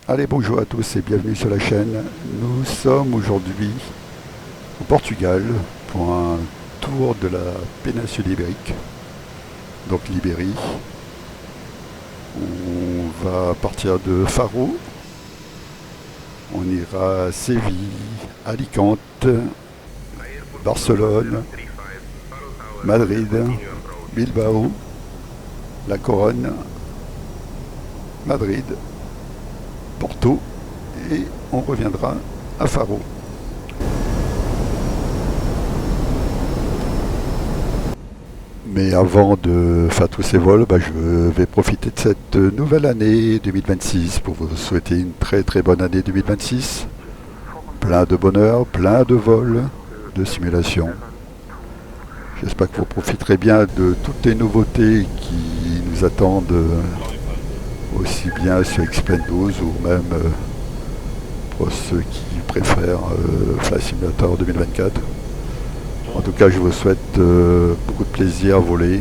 Allez, bonjour à tous et bienvenue sur la chaîne. Nous sommes aujourd'hui au Portugal pour un tour de la péninsule ibérique, donc l'Ibérie. On va partir de Faro, on ira à Séville, Alicante, Barcelone, Madrid, Bilbao, La Coronne, Madrid, Porto et on reviendra à Faro. Mais avant de faire tous ces vols, je vais profiter de cette nouvelle année 2026 pour vous souhaiter une très très bonne année 2026. Plein de bonheur, plein de vols, de simulations. J'espère que vous profiterez bien de toutes les nouveautés qui nous attendent aussi bien sur X-Plane 12 ou même pour ceux qui préfèrent Flight Simulator 2024. En tout cas, je vous souhaite beaucoup de plaisir à voler.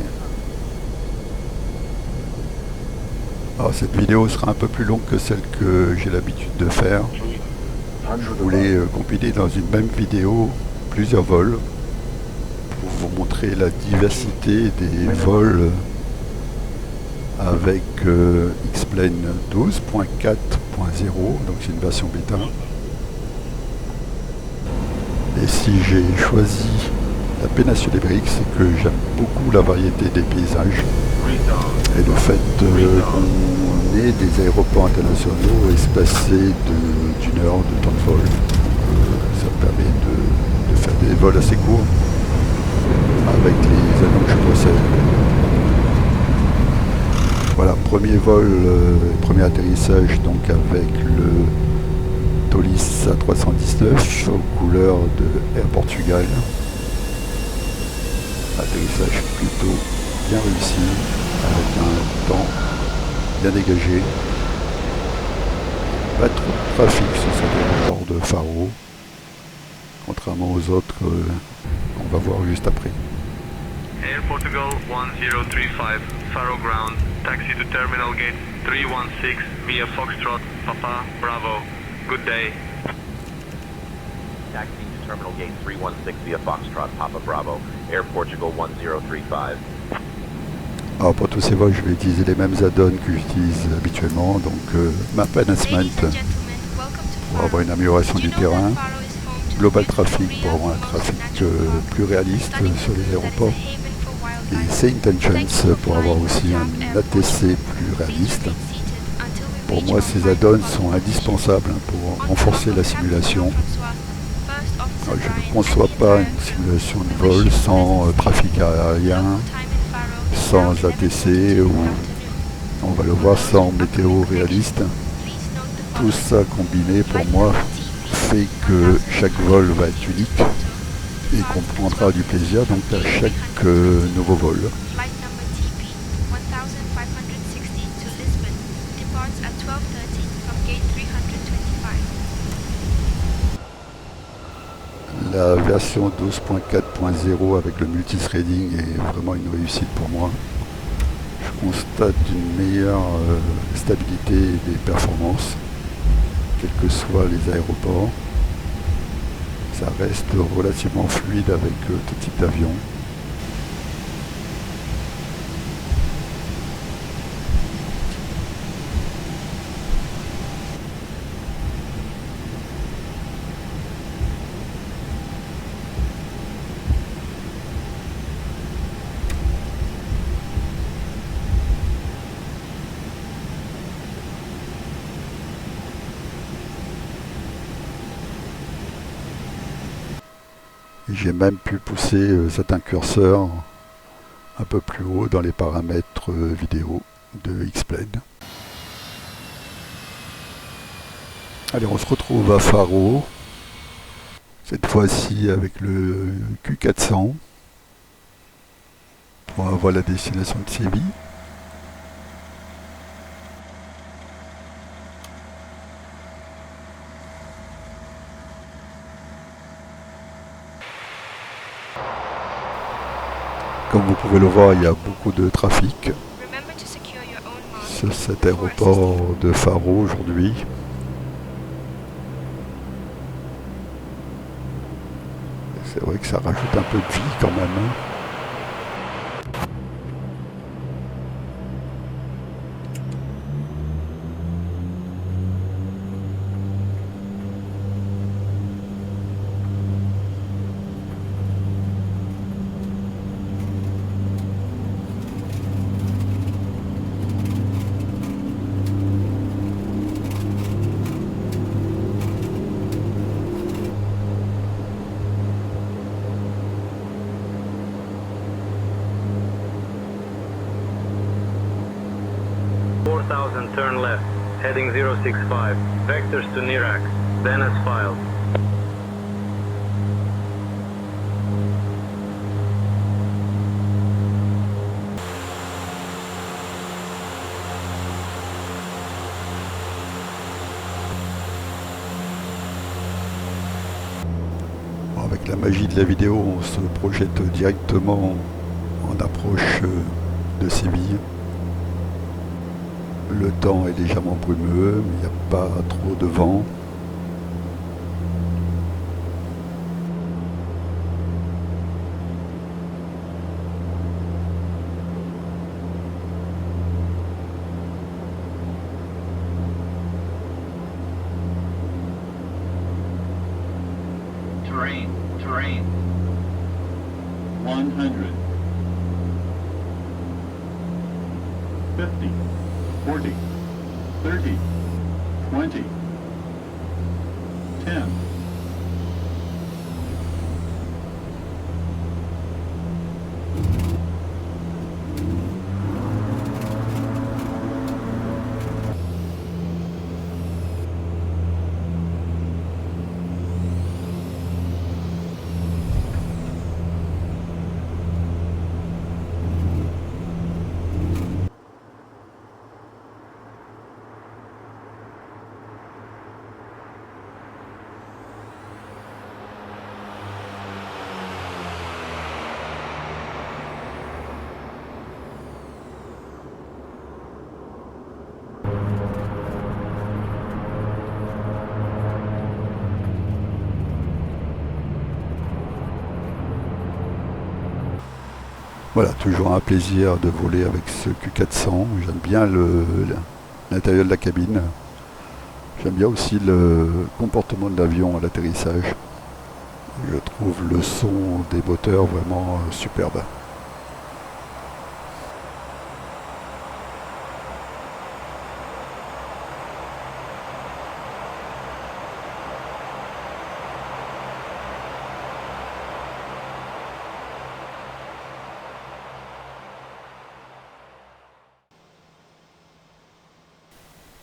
Alors, cette vidéo sera un peu plus longue que celle que j'ai l'habitude de faire. Je voulais compiler dans une même vidéo plusieurs vols pour vous montrer la diversité des vols avec X-Plane 12.4.0, donc c'est une version bêta. Et si j'ai choisi la péninsule ibérique, c'est que j'aime beaucoup la variété des paysages et le fait qu'on ait des aéroports internationaux espacés d'une heure de temps de vol. Ça me permet de faire des vols assez courts avec les avions que je possède. Voilà, premier vol, premier atterrissage donc avec le Thalys A319 aux couleurs de Air Portugal. Atterrissage plutôt bien réussi avec un temps bien dégagé. Pas trop de trafic sur cet aéroport de Faro, contrairement aux autres qu'on va voir juste après. Air Portugal 1035, Faro ground, taxi to terminal gate 316 via Foxtrot, Papa, Bravo. Good day. Taxi to terminal gate 316 via Foxtrot, Papa Bravo, Air Portugal 1035. Alors pour tous ces vols, je vais utiliser les mêmes add-ons que j'utilise habituellement, donc Map Enhancement pour avoir une amélioration du terrain, Global Traffic pour avoir un trafic plus réaliste sur les aéroports, et Say Intentions pour avoir aussi un ATC plus réaliste. Pour moi, ces add-ons sont indispensables pour renforcer la simulation. Alors, je ne conçois pas une simulation de vol sans trafic aérien, sans ATC ou, on va le voir, sans météo réaliste. Tout ça combiné, pour moi, fait que chaque vol va être unique et qu'on prendra du plaisir donc à chaque nouveau vol. La version 12.4.0 avec le multithreading est vraiment une réussite pour moi. Je constate une meilleure stabilité des performances, quels que soient les aéroports. Ça reste relativement fluide avec tout type d'avion. J'ai même pu pousser certains curseurs un peu plus haut dans les paramètres vidéo de X-Plane. Allez, on se retrouve à Faro, cette fois-ci avec le Q400 pour avoir la destination de Séville. Comme vous pouvez le voir, il y a beaucoup de trafic sur cet aéroport de Faro aujourd'hui. C'est vrai que ça rajoute un peu de vie quand même. Hein. Turn left, heading 065, vectors to Nirac, then as filed. Bon, avec la magie de la vidéo, on se projette directement en approche de Séville. Le temps est légèrement brumeux, mais il n'y a pas trop de vent. Terrain, 100, 50, 40, 30, 20, 10. Voilà, toujours un plaisir de voler avec ce Q400. J'aime bien l'intérieur de la cabine. J'aime bien aussi le comportement de l'avion à l'atterrissage. Je trouve le son des moteurs vraiment superbe.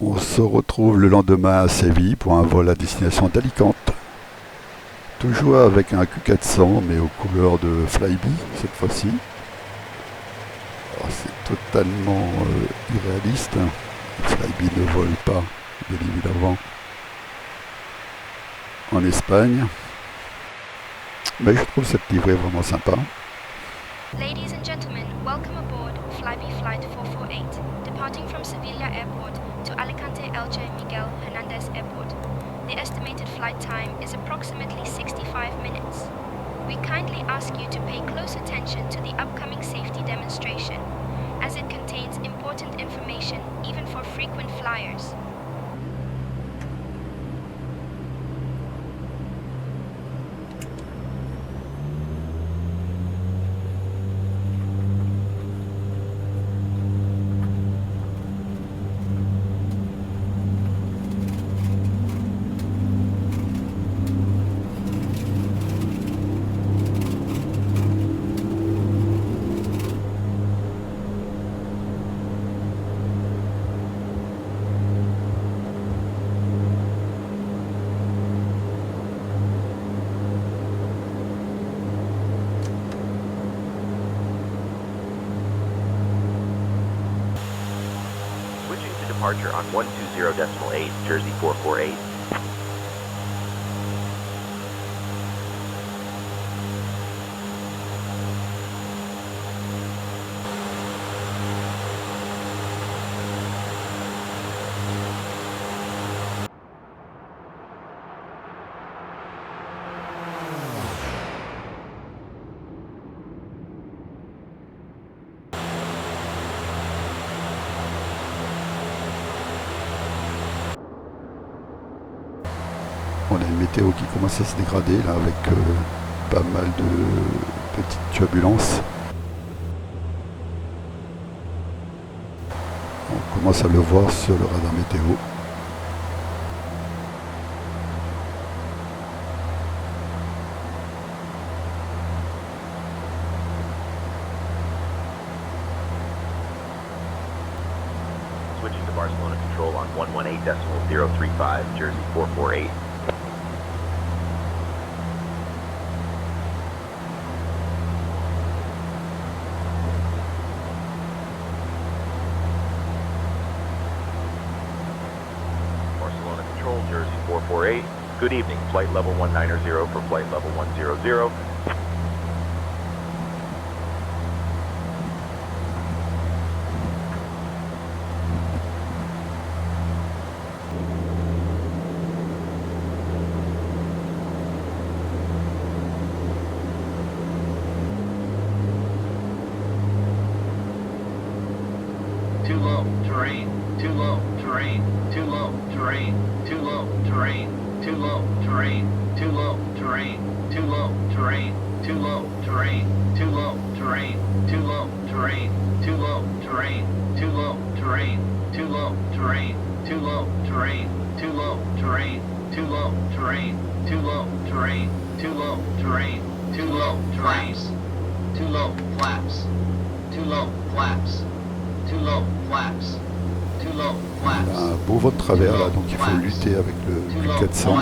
On se retrouve le lendemain à Séville pour un vol à destination d'Alicante. Toujours avec un Q400 mais aux couleurs de Flybe cette fois-ci. C'est totalement irréaliste. Flybe ne vole pas, bien évidemment, en Espagne. Mais je trouve cette livrée vraiment sympa. Ladies and gentlemen, welcome aboard Flybe Flight 448, departing from Sevilla Airport to Alicante Elche Miguel Hernandez Airport. The estimated flight time is approximately 65 minutes. We kindly ask you to pay close attention to the upcoming safety demonstration, as it contains important information even for frequent flyers. Departure on 120.8, Jersey 448. On a une météo qui commence à se dégrader là avec pas mal de petites turbulences. On commence à le voir sur le radar météo. Switching to Barcelona Control on 118.035, Jersey 448. Barcelona Control, Jersey 448. Good evening, flight level 190 for flight level 100. Too low, terrain, too low, terrain, too low, terrain, too low, terrain, too low, terrain, too low, terrain, too low, terrain, too low, terrain, too low, terrain, too low, terrain, too low, terrain, too low, terrain, too low, terrain, too low, terrain, too low, terrain, too low, terrain, too low, terrain, too low, terrain, too low, flaps, too low, flaps, too low, flaps. Too low, flaps. Too low, flaps. On a un beau vent de travers là, donc il faut lutter avec le Q400.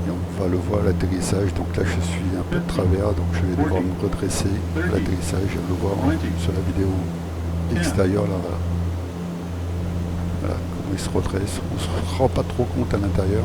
Et on va le voir à l'atterrissage. Donc là, je suis un peu de travers, donc je vais devoir me redresser à l'atterrissage. Je vais le voir sur la vidéo extérieure là. Voilà comment il se redresse. On se rend pas trop compte à l'intérieur.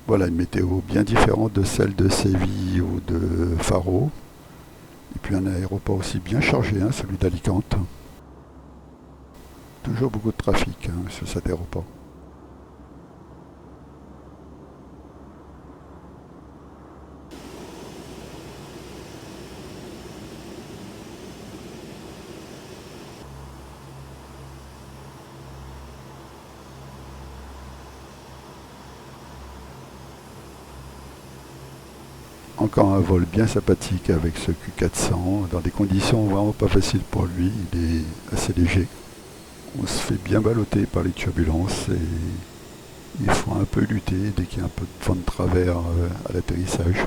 Voilà une météo bien différente de celle de Séville ou de Faro. Et puis un aéroport aussi bien chargé, hein, celui d'Alicante. Toujours beaucoup de trafic sur cet aéroport. Encore un vol bien sympathique avec ce Q400, dans des conditions vraiment pas faciles pour lui, il est assez léger. On se fait bien balloter par les turbulences et il faut un peu lutter dès qu'il y a un peu de vent de travers à l'atterrissage.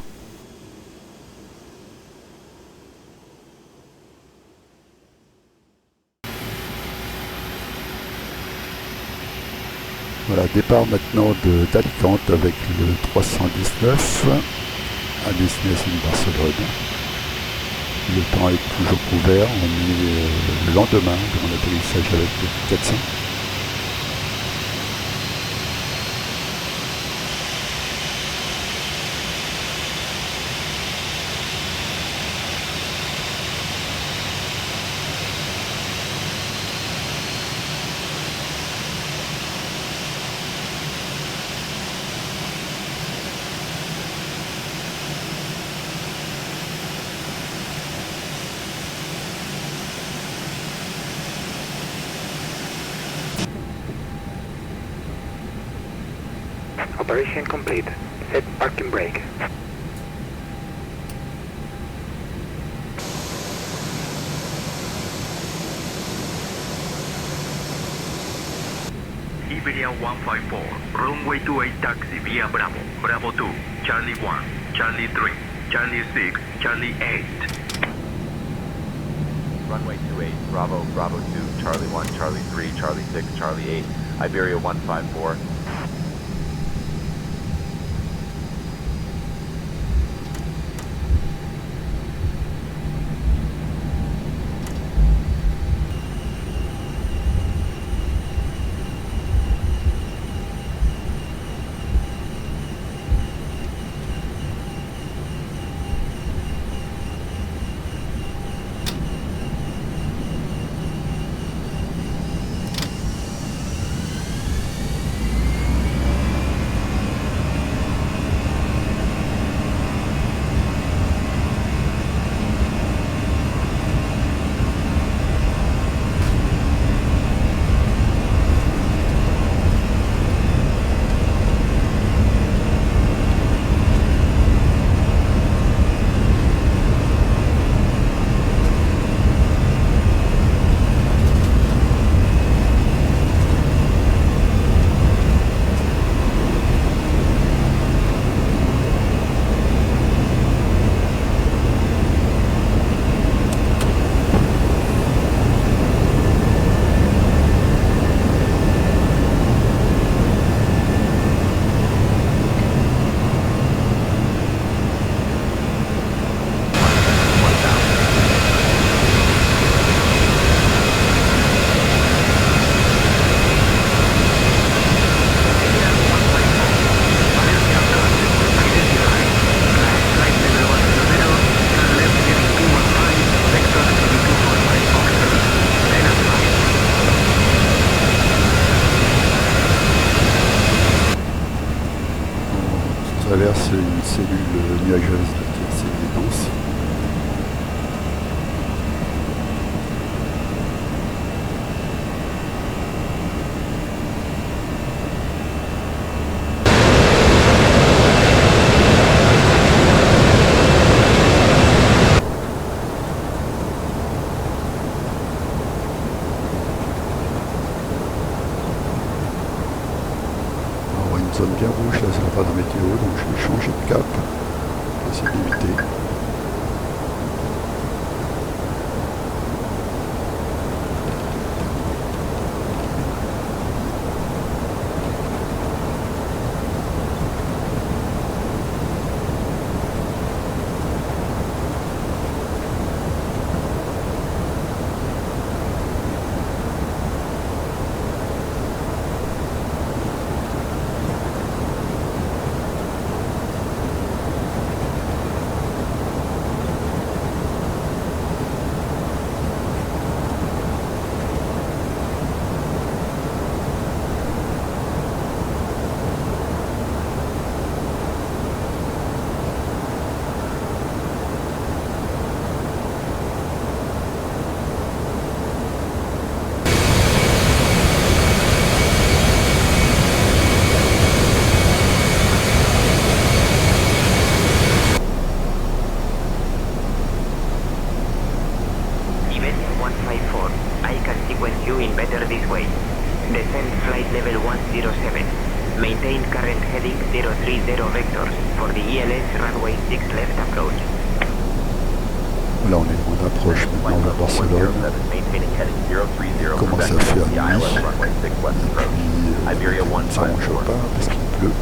Voilà, départ maintenant d'Alicante avec le 319 à destination de Barcelone. Le temps est toujours couvert, on est le lendemain de mon atterrissage avec le 400. Preparation complete. Set parking brake. Iberia 154, runway 28 taxi via Bravo, Bravo 2, Charlie 1, Charlie 3, Charlie 6, Charlie 8. Runway 28, Bravo, Bravo 2, Charlie 1, Charlie 3, Charlie 6, Charlie 8, Iberia 154. Traverse une cellule nuageuse qui est assez dense. Une zone bien rouge, là c'est la phase météo, donc je vais changer de cap pour essayer d'éviter. Maintain current heading 030 vectors for the ELS runway 6 left approach. Là on est en approche maintenant vers Barcelone. Il commence à faire nuit. Et puis ça ne s'arrange pas parce qu'il pleut.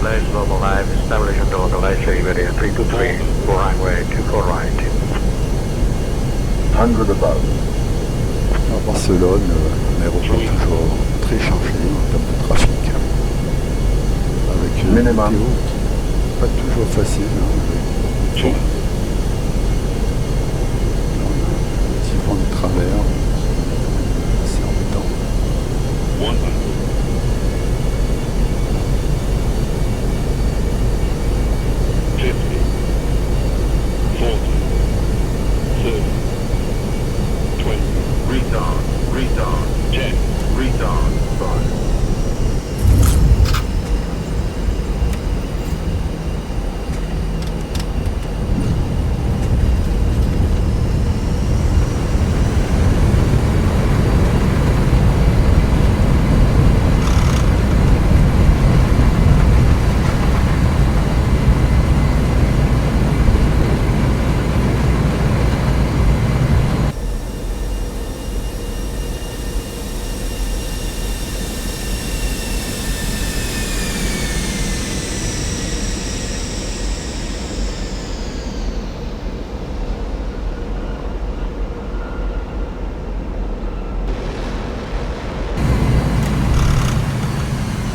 Flight level 5, establish and deliver Malaysia, Iberia 323, for runway 24 right. 100 above. À Barcelone, un aéroport toujours très chargé en termes de trafic. Avec une Minimum. météo pas toujours facile. Avec un petit vent de travers. C'est embêtant. 40, 30, 20, Retard, 10, retard, 5.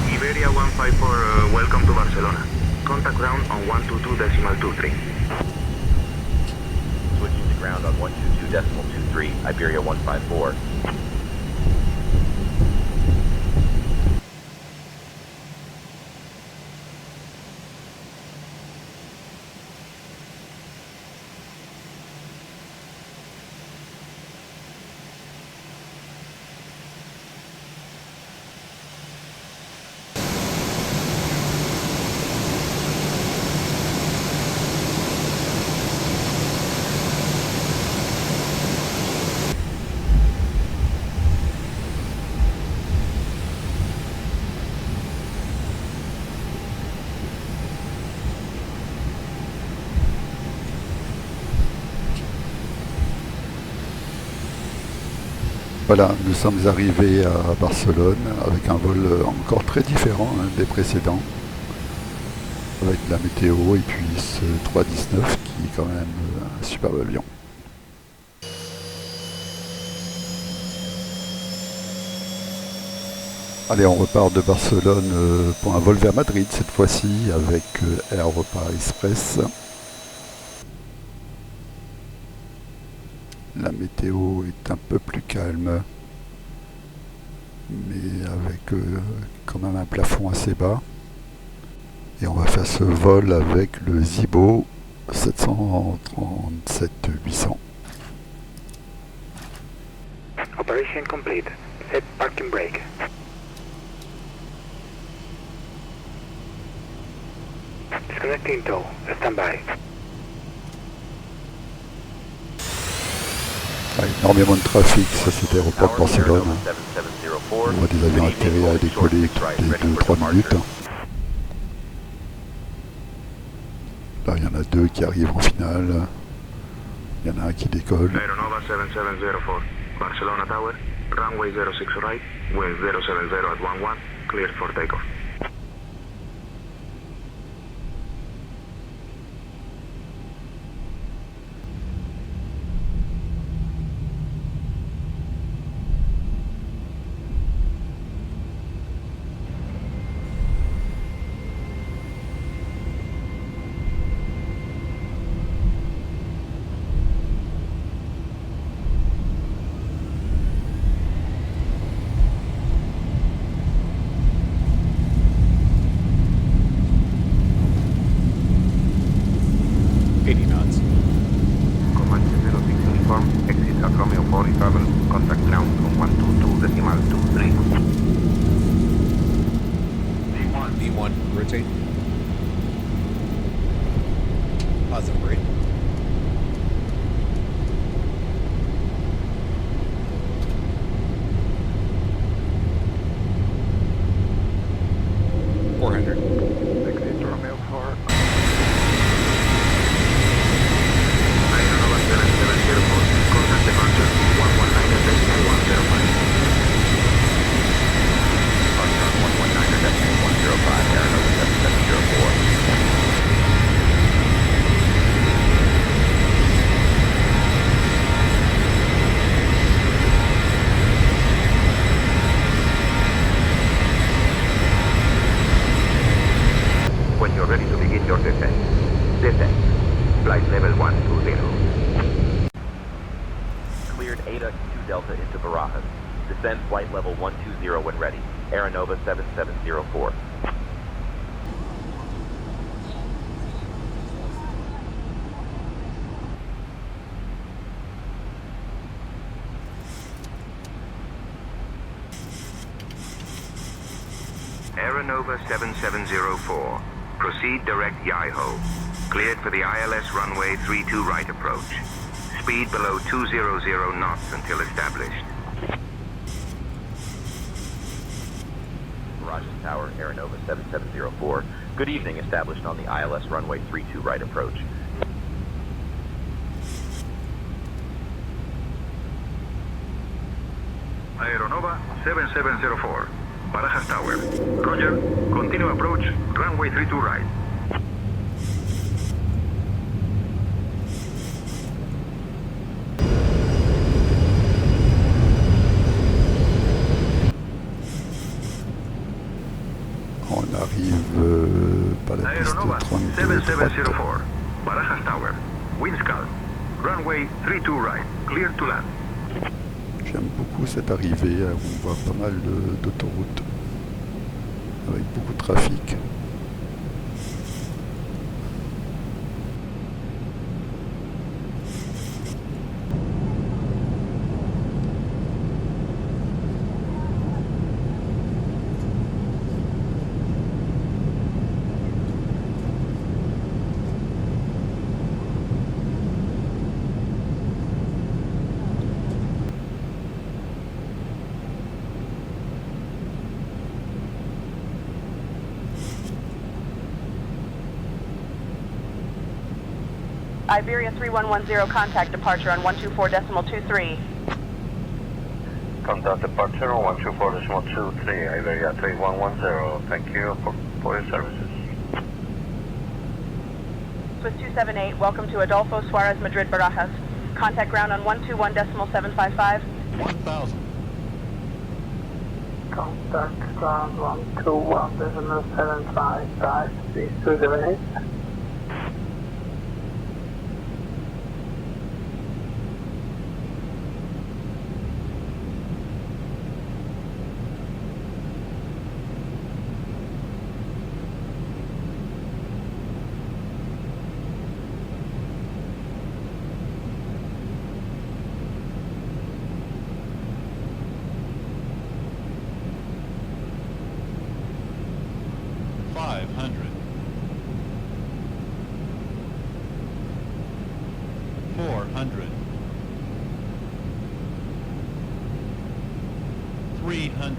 Iberia 154, welcome to Barcelona. Contact ground on 122.23. Switching to ground on 122.23, Iberia 154. Voilà, nous sommes arrivés à Barcelone avec un vol encore très différent des précédents, avec la météo et puis ce 319 qui est quand même un superbe avion. Allez, on repart de Barcelone pour un vol vers Madrid cette fois-ci avec Air Europa Express. La météo est un peu plus calme, mais avec quand même un plafond assez bas. Et on va faire ce vol avec le Zibo 737-800. Operation complete. Set parking brake. Disconnecting tow. Stand by. Énormément de trafic, ça c'était l'aéroport de Barcelone. On 7704. voit des avions atterrir et décoller toutes les 2-3 minutes. Là il y en a deux qui arrivent en finale. Il y en a un qui décolle. Aeronova 7704. Barcelona Tower. Runway 06 right. Wind 070 at 11. Cleared for takeoff. Exit at Romeo 4 travel. Contact ground on 122.23. V1, rotate. Positive rate. Exit Romeo 4. Aeronova 7704. Contact departure 119.105. Descend flight level 120 when ready. Aeronova 7704. Aeronova 7704. Proceed direct Yaiho. Cleared for the ILS runway 32 right approach. Speed below 200 knots until established. Mirages Tower, Aeronova 7704. Good evening, established on the ILS runway 32 right approach. Aeronova 7704. Barajas Tower. Roger. Continue approach. Runway 32 right. On arrive par la piste Aeronova 32 droite. 7704. Barajas Tower. Winds calm. Runway 32 right. Clear to land. J'aime beaucoup cette arrivée où on voit pas mal d'autoroutes avec beaucoup de trafic. Iberia 3110, contact departure on 124.23. Contact departure on 124.23, Iberia 3110. Thank you for your services. Swiss 278, welcome to Adolfo Suarez, Madrid, Barajas. Contact ground on 121.755. 1,000. Contact ground 121.755, please 278.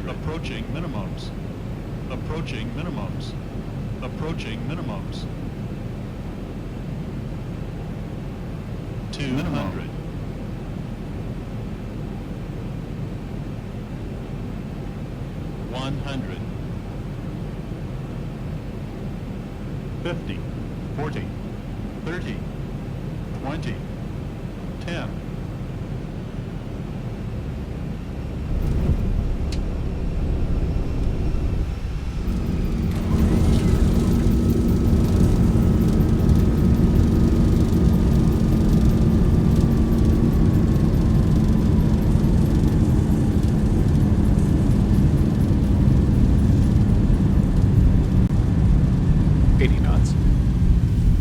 Approaching minimums. Approaching minimums. Approaching minimums. 200. 100. 50. 40. 30. 20. 10.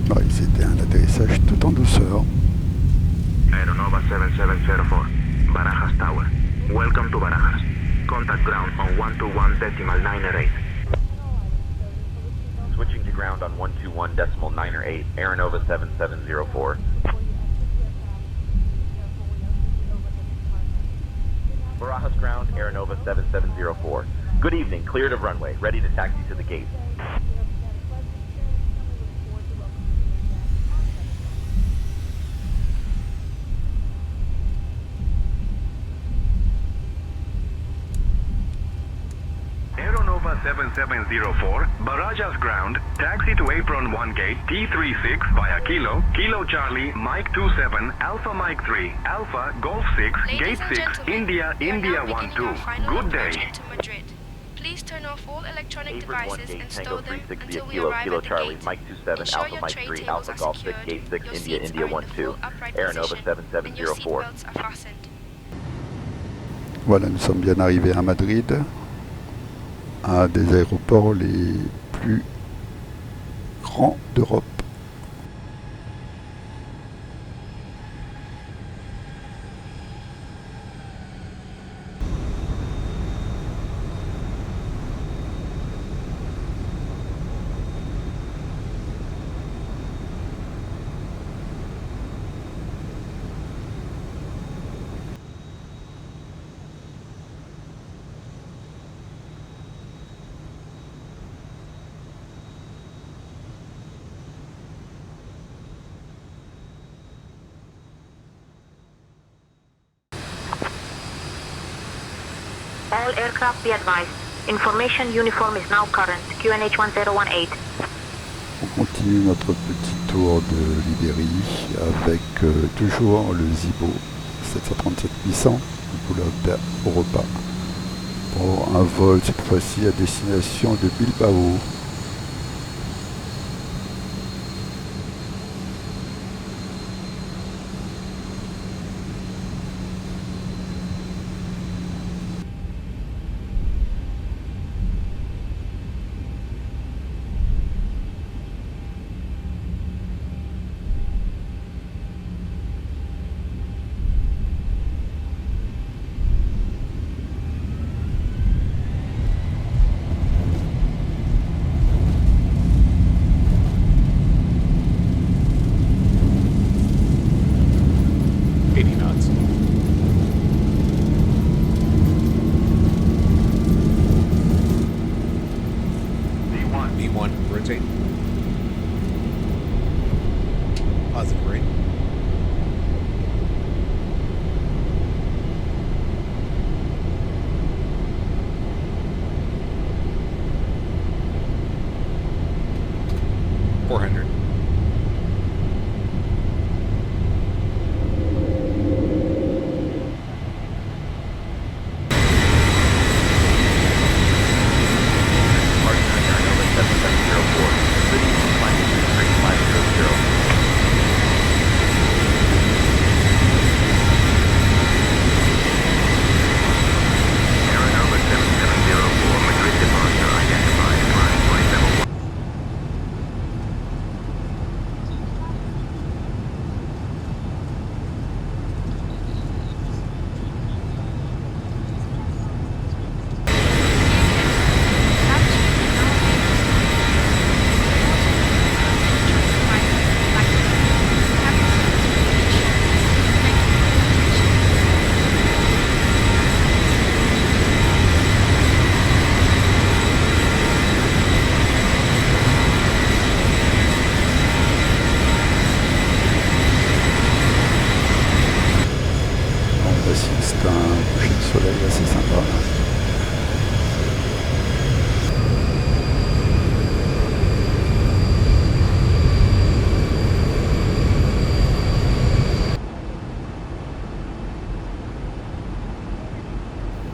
Ouais, c'était un atterrissage tout en douceur. Aeronova 7704. Barajas Tower. Welcome to Barajas. Contact ground on 121.908. Switching to ground on 121.908, Aeronova 7704. Barajas ground, Aeronova 7704. Good evening, cleared of runway, ready to taxi to the gate. Aeronova 7704, Barajas ground, taxi to apron 1 gate, T36 via Kilo, Kilo Charlie, Mike 27, Alpha Mike 3, Alpha Golf 6, Ladies Gate and 6, gentlemen, India, we are India now 1 beginning 2. our final Good day. approach into Madrid. Please turn off all electronic Apron 1 devices gate, and Tango stow them 36 until via we Kilo, arrive Kilo at the Charlie, gate. Mike 27, Ensure Alpha your Mike tray 3, tables Alpha are Golf 6, secured, Gate 6, your India, seats India are in 1 the 2. full upright Aeronova position, and your 7704. seatbelts are fastened. Voilà, nous sommes bien arrivés à Madrid, un des aéroports les plus grands d'Europe. All aircraft be advised. Information uniform is now current. QNH 1018. On continue notre petit tour de Libérie avec toujours le Zibo 737-800 Pull-up Europa pour un vol cette fois-ci à destination de Bilbao. V1, rotate. Positive rate. $400. C'est un coucher de soleil assez sympa.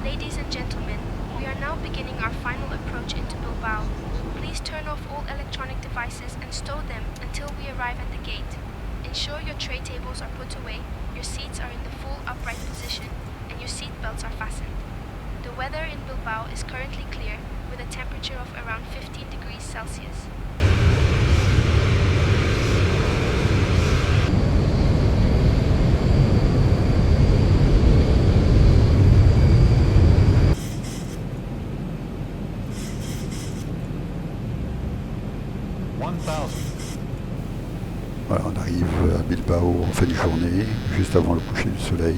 Ladies and gentlemen, we are now beginning our final approach into Bilbao. Please turn off all electronic devices and stow them until we arrive at the gate. Ensure your tray tables are put away, your seats are in the full upright position, and your seat belts are fastened. The weather in Bilbao is currently clear, with a temperature of around 15 degrees Celsius. Voilà, on arrive à Bilbao en fin de journée, juste avant le coucher du soleil.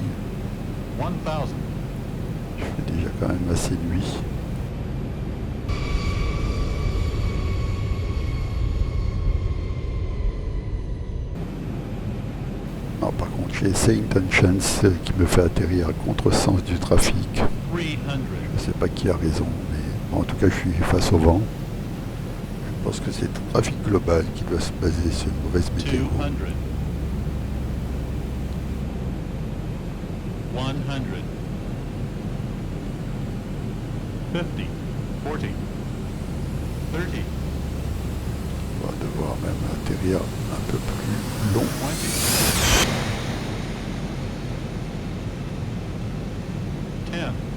Il fait déjà quand même assez nuit. Non, par contre, j'ai Saint Chance qui me fait atterrir à contresens du trafic. Je ne sais pas qui a raison, mais en tout cas, je suis face au vent. Je pense que c'est le trafic global qui doit se baser sur une mauvaise météo. 50, 40, 30. On va devoir même atterrir un peu plus long. 20, 10,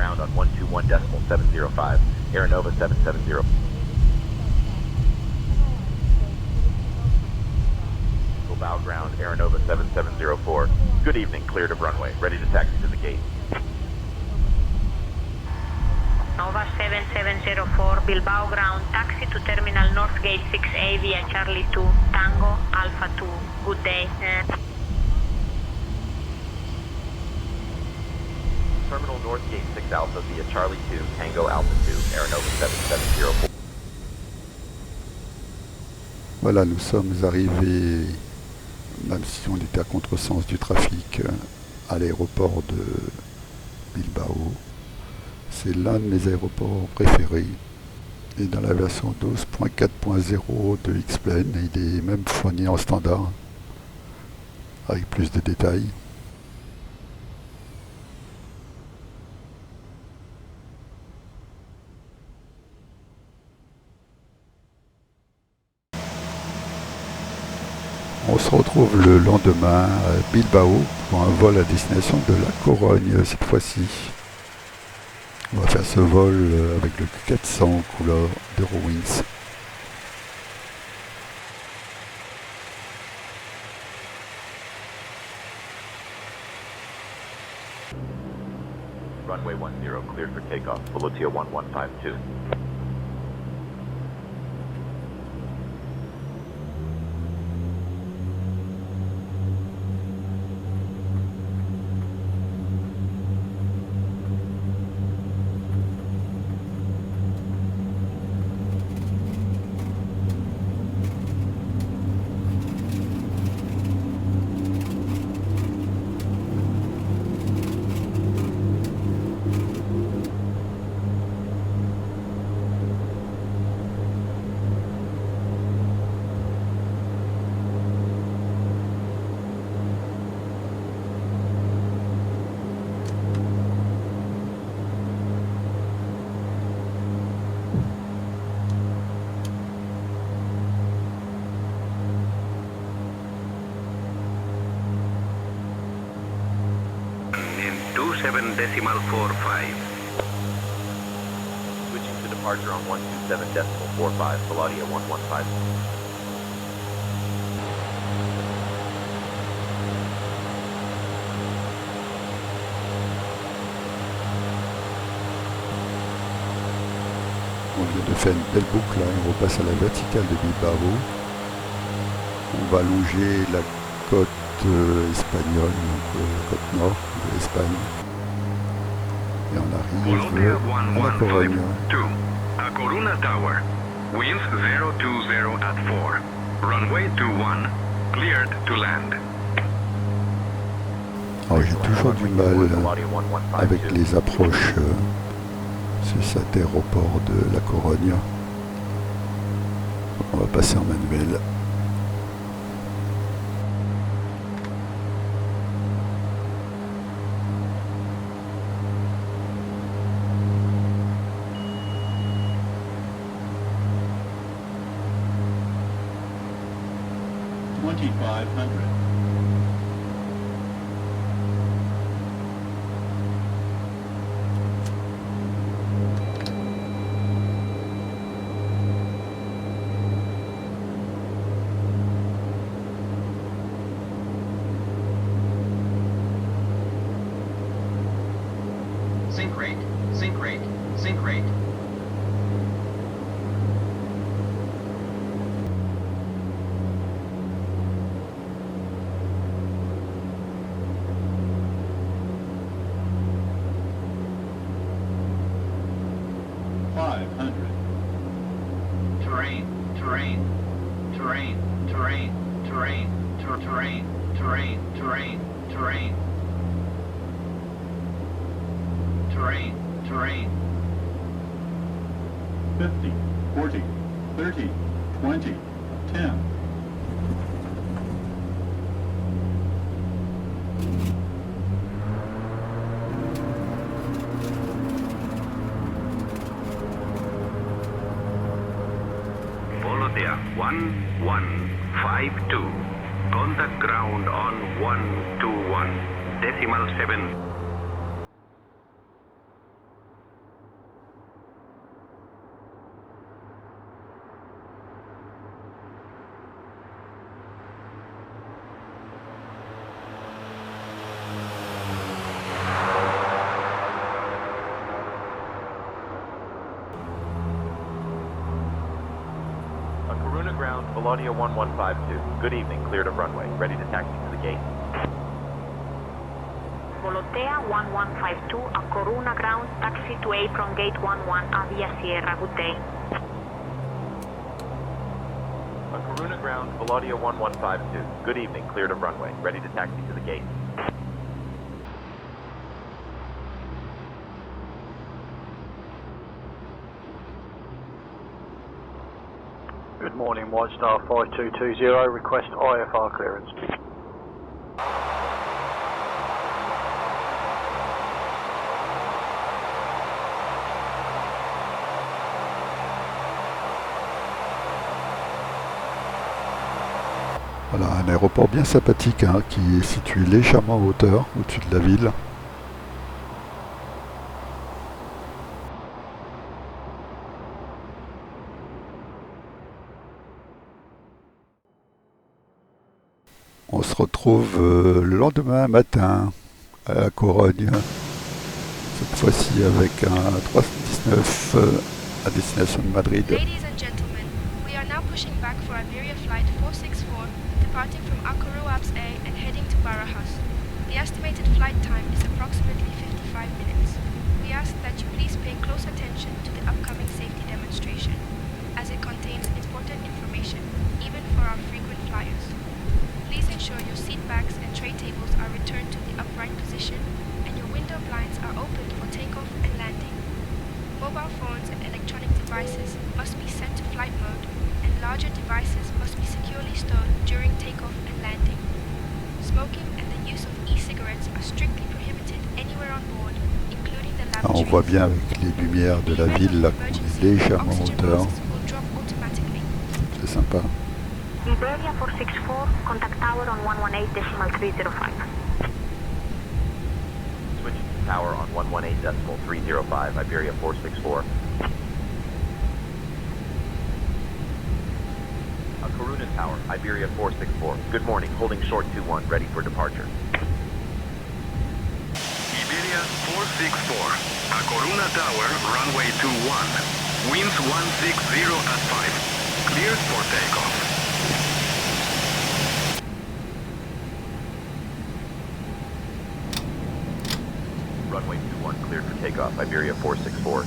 ground on 121.705. Aeronova 770. Bow ground, Aeronova 7704. Good evening, cleared of runway. Ready to taxi to the gate. Nova 7704, Bilbao ground, taxi to Terminal North Gate 6A via Charlie 2, Tango, Alpha 2. Good day. Terminal North Gate 6 Alpha via Charlie 2, Tango Alpha 2, Aeronova 7704. Voilà, nous sommes arrivés, même si on était à contresens du trafic, à l'aéroport de Bilbao. C'est l'un de mes aéroports préférés. Et dans la version 12.4.0 de X-Plane, il est même fourni en standard, avec plus de détails. On se retrouve le lendemain à Bilbao pour un vol à destination de La Corogne cette fois-ci. On va faire ce vol avec le 400 couleur d'Eurowings. Runway 10, cleared for takeoff. Velotia 1152. Decimal 45. Switching to departure on 127.45, Velotia 115. On vient de faire une belle boucle, là. On repasse à la verticale de Bilbao. On va longer la côte espagnole, donc la côte nord de l'Espagne. Et on arrive à La Corogne. A Coruna Tower. Winds 020 at 4. Runway 21. Cleared to land. Alors j'ai toujours du mal avec les approches sur cet aéroport de La Corogne. On va passer en manuel. Sync rate, sync rate, sync rate. Terrain, terrain, terrain, terrain, terrain, terrain, terrain, terrain, terrain. Terrain, terrain. 50, 40, 30, 20, 10. Volotea 1152. Contact ground on 121. Decimal 7. Volodia 1152. Good evening, cleared of runway. Ready to taxi to the gate. Volotea 1152, a Coruna ground, taxi to apron gate 11, Avia Sierra. Good day. A Coruna ground, Volodia 1152. Good evening, cleared of runway. Ready to taxi to the gate. Good morning, White Star 5220, request IFR clearance. Voilà, un aéroport bien sympathique hein, qui est situé légèrement en hauteur au-dessus de la ville. On se retrouve le lendemain matin à la Corogne, cette fois-ci avec un 319 à destination de Madrid. Ladies and gentlemen, we are now pushing back for Iberia flight 464, departing from A Coruña A and heading to Barajas. The estimated flight time is approximately 55 minutes. We ask that you please pay close attention to the upcoming safety demonstration, as it contains important information, even for our frequent flyers. Please ensure your seat backs and tray tables are returned to the upright position and your window blinds are opened for takeoff and landing. Mobile phones and electronic devices must be set to flight mode, and larger devices must be securely stored during takeoff and landing. Smoking and the use of e-cigarettes are strictly prohibited anywhere on board, including the lavatories. On voit bien avec les lumières de la ville là qu'on est légèrement en hauteur. C'est sympa. Iberia 464, contact tower on 118.305. Switching to tower on 118.305, Iberia 464. A Coruna tower, Iberia 464. Good morning, holding short 21, ready for departure. Iberia 464, A Coruna tower, runway 21. Winds 160 at 5. Cleared for takeoff. Runway 21 cleared for takeoff, Iberia 464.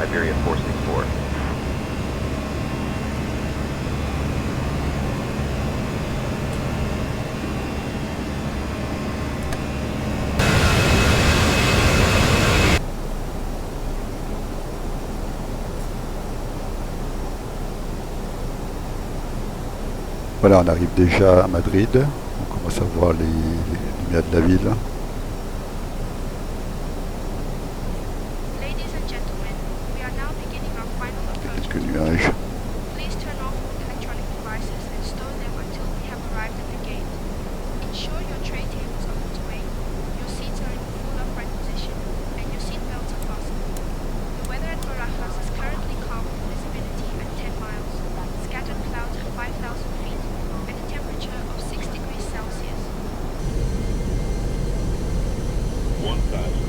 Iberia 464. Voilà, on arrive déjà à Madrid. On commence à voir les lumières de la ville. Quelques nuages. Please turn off electronic devices and store them until we have arrived at the gate. Ensure your tray tables are put away, your seats are in full upright position, and your seat belts are fastened. The weather at Barajas is currently calm with visibility at 10 miles, scattered clouds at 5,000 feet, and a temperature of 6 degrees Celsius. 1,000.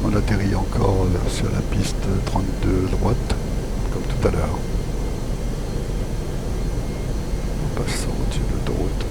On atterrit encore sur la piste 32 droite, comme tout à l'heure. passant au-dessus de l'autoroute.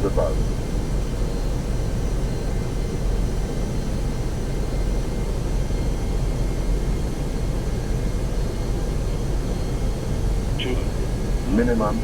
Above. Minimum.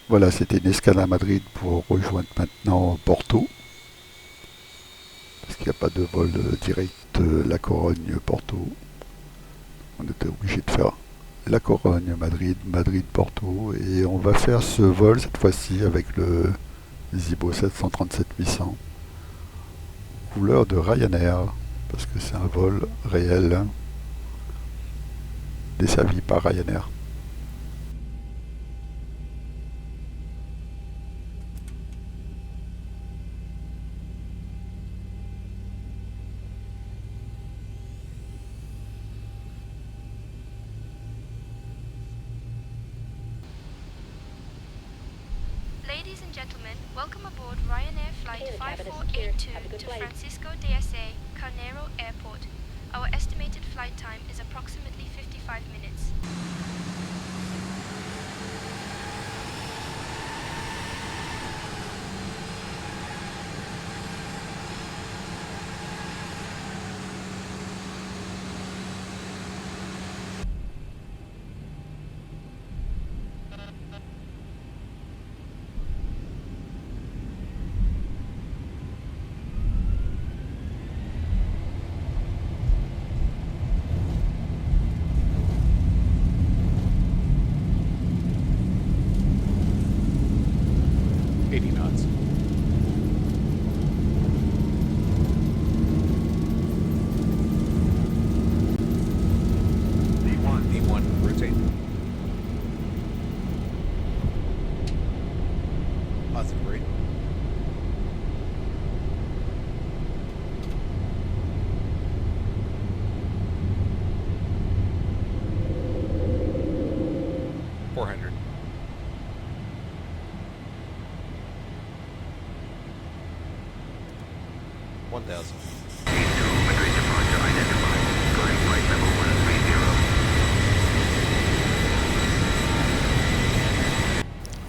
Voilà, c'était une escale à Madrid pour rejoindre maintenant Porto. Parce qu'il n'y a pas de vol direct La Corogne-Porto. On était obligé de faire La Corogne-Madrid, Madrid-Porto. Et on va faire ce vol cette fois-ci avec le Zibo 737-800. Couleur de Ryanair. Parce que c'est un vol réel. Desservi par Ryanair. Ladies and gentlemen, welcome aboard Ryanair Flight 5482 to Francisco de Asa, Carnero Airport. Our estimated flight time is approximately 55 minutes.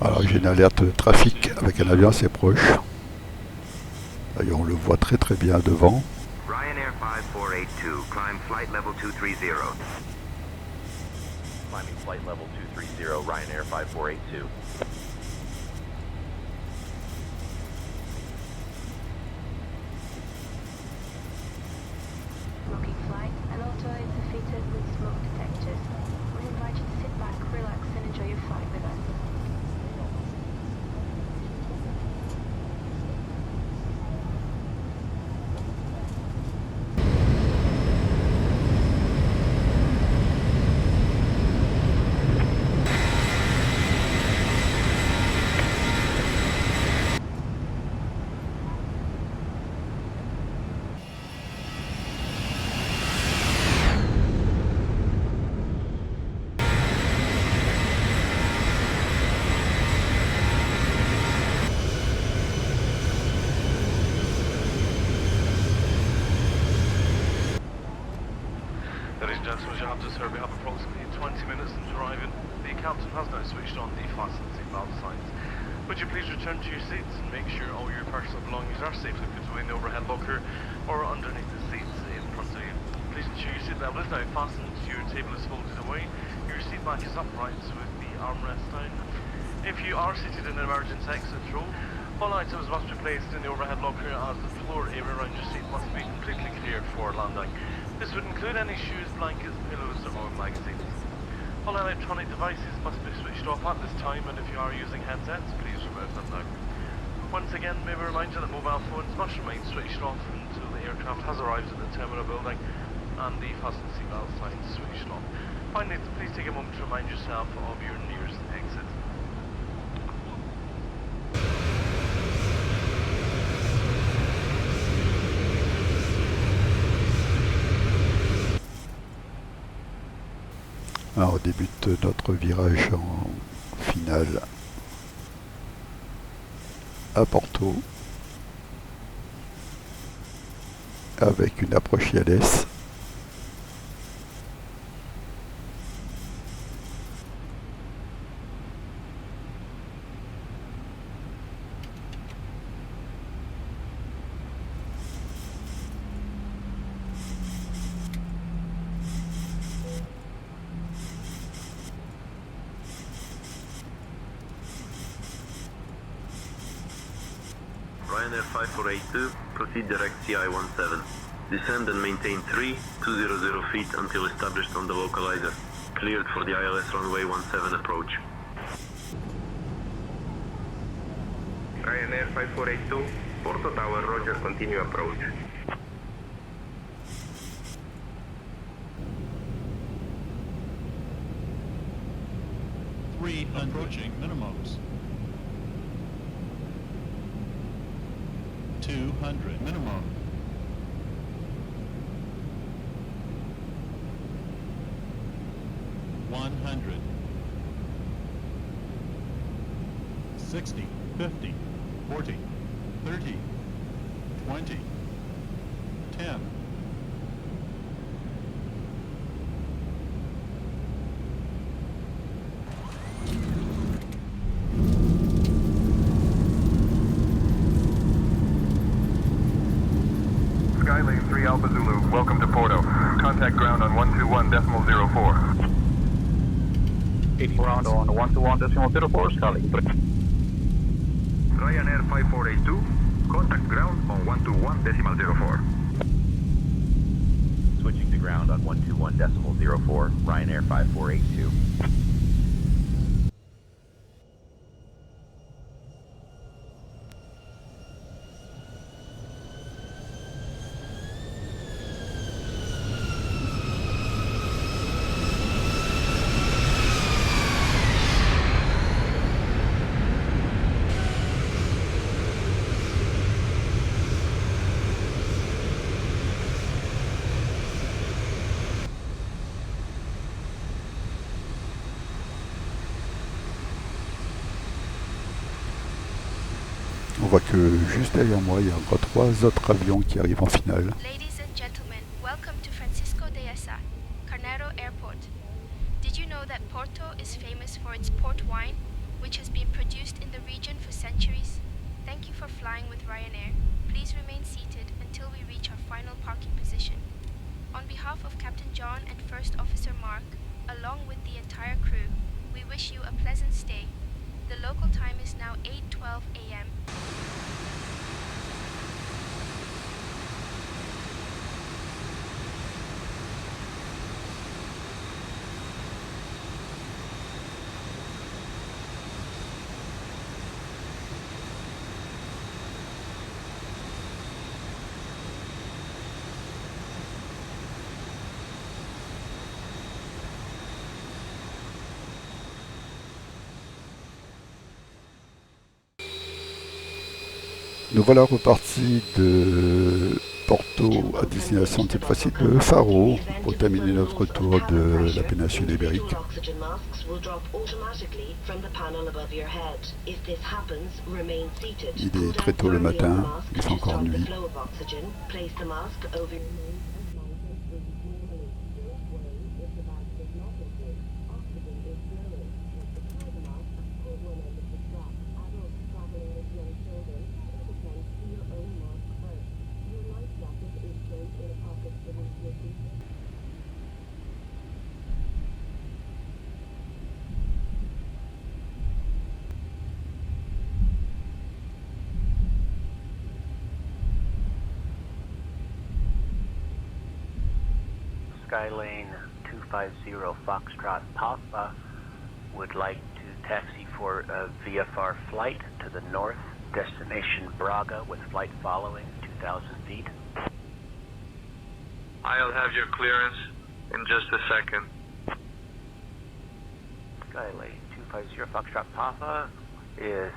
Alors j'ai une alerte de trafic avec un avion assez proche. D'ailleurs on le voit très très bien devant. Ryanair 5482, climb flight level 230. Climbing flight level 230, Ryanair 5482. Rocky flight, an auto is fitted with smoke detectors. you have to sir, we have approximately 20 minutes into arriving. The captain has now switched on the fasten seatbelt signs. Would you please return to your seats and make sure all your personal belongings are safely put away in the overhead locker or underneath the seats in front of you. Please ensure your seat level is now fastened, your table is folded away, your seat back is upright with the armrest down. If you are seated in an emergency exit row, all items must be placed in the overhead locker as the floor area around your seat must be completely cleared for landing. This would include any shoes, blankets, pillows or magazines. All electronic devices must be switched off at this time, and if you are using headsets, please remove them now. Once again, may we remind you that mobile phones must remain switched off until the aircraft has arrived at the terminal building and the fasten seatbelt signs switched off. Finally, please take a moment to remind yourself of your nearest exit. Alors, on débute notre virage en finale à Porto avec une approche ILS. Ryanair 5482, proceed direct CI-17. Descend and maintain 3,200 feet until established on the localizer. Cleared for the ILS runway 17 approach. Ryanair 5482, Porto Tower, Roger, continue approach. Approaching minimums. 200 minimum. $100. 60, 50, 40, 30, 20, 10. Skylane 3 Alpha Zulu, welcome to Porto. Contact ground on 121.04. Ground on 121.04, Skylane 3. Ryanair 5482, contact ground on 121.04. Switching to ground on 121.04, Ryanair 5482. On voit que juste derrière moi, il y a encore 3 autres avions qui arrivent en finale. Ladies and gentlemen, welcome to Francisco de Asa, Carnero Airport. Did you know that Porto is famous for its port wine, which has been produced in the region for centuries? Thank you for flying with Ryanair. Please remain seated until we reach our final parking position. On behalf of Captain John and First Officer Mark, along with the entire crew, we wish you a pleasant stay. The local time is now 8:12 a.m. Nous voilà repartis de Porto à destination cette fois-ci de Faro pour terminer notre tour de la péninsule ibérique. Il est très tôt le matin, il fait encore nuit. Flow of oxygen. Place the mask over your nose and mouth as briefing when released. Your voice is Skylane 250 Foxtrot Papa would like to taxi for a VFR flight to the north, destination Braga with flight following 2,000 feet. I'll have your clearance in just a second. Skylane 250 Foxtrot Papa is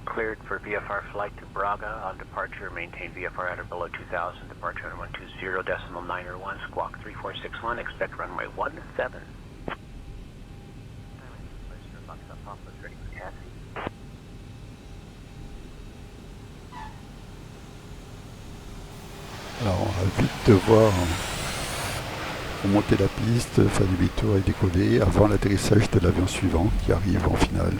cleared for VFR flight to Braga. On departure, maintain VFR at or below 2,000. Departure on 120.901, squawk 3461. Expect runway 17. Foxtrot Papa is ready for taxi. Alors, on va vite devoir remonter la piste, faire demi-tour et décoller avant l'atterrissage de l'avion suivant qui arrive en finale.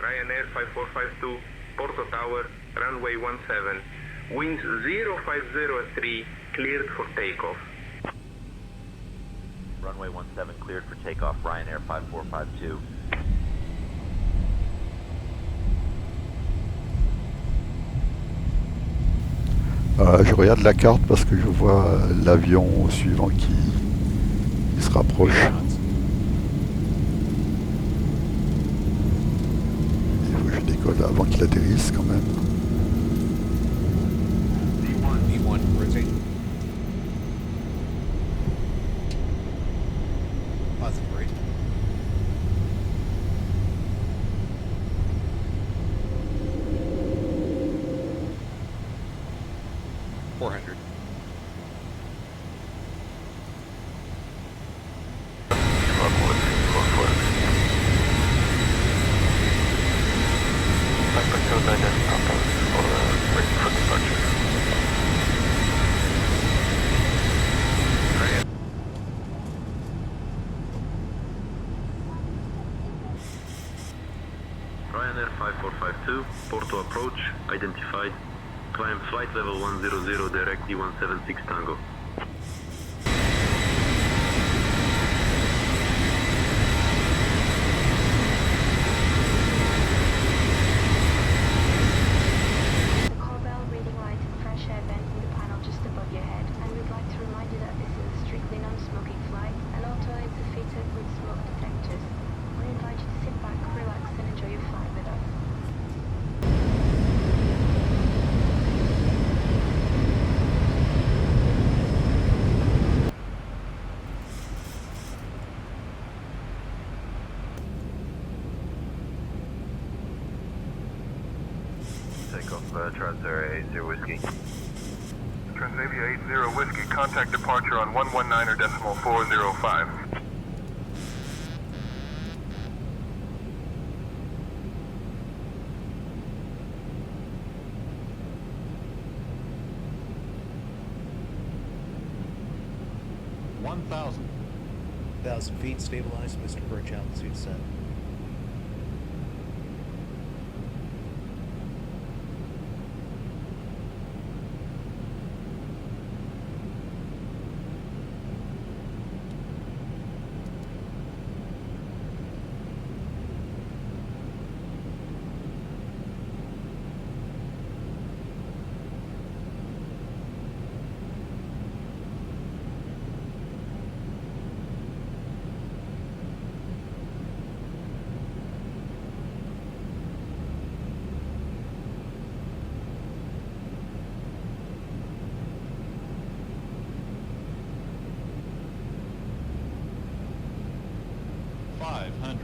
Ryanair 5452, Porto Tower, runway 17, winds 050 cleared for takeoff. Runway 17 cleared for takeoff, Ryanair 5452. Je regarde la carte parce que je vois l'avion suivant qui se rapproche. Il faut que je décolle avant qu'il atterrisse quand même. V1, rotate. Positive rate. $400. Ryanair 5452, Porto approach, identified. Climb flight level 100, direct D176 Tango. The call bell reading light and fresh air vent in the panel just above your head, and we'd like to remind you that this is a strictly non-smoking flight and all toilets are fitted with smoke detectors. We invite you to sit back, relax and enjoy your flight with us. Takeoff, Transavia 80 Whiskey. Transavia 80 Whiskey, contact departure on 119.405. $1,000. 1,000 feet, stabilized, Mr. Birch, altitude set. $500.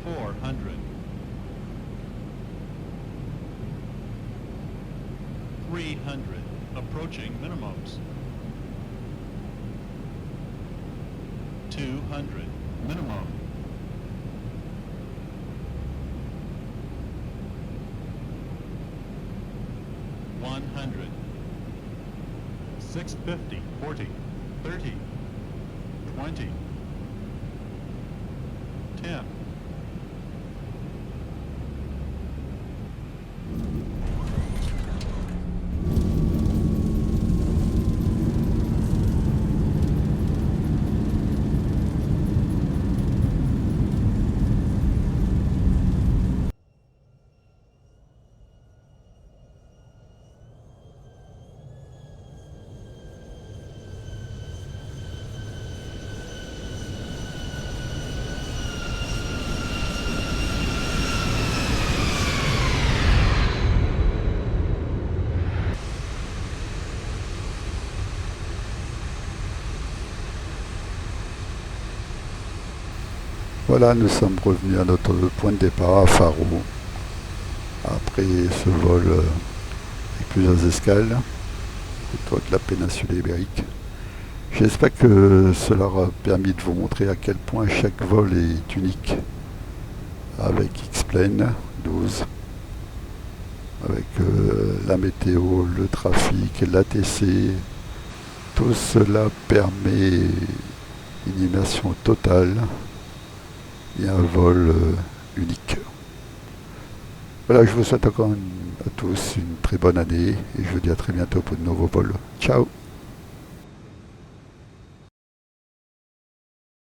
$400. $300. Approaching minimums. $200. 200 minimum. $100. 650, 40, 30, 20, 10. Voilà, nous sommes revenus à notre point de départ à Faro, après ce vol avec plusieurs escales autour de la péninsule ibérique. J'espère que cela aura permis de vous montrer à quel point chaque vol est unique, avec X-Plane 12, avec la météo, le trafic, l'ATC. Tout cela permet une immersion totale et un vol unique. Voilà, je vous souhaite encore à tous une très bonne année et je vous dis à très bientôt pour de nouveaux vols. Ciao!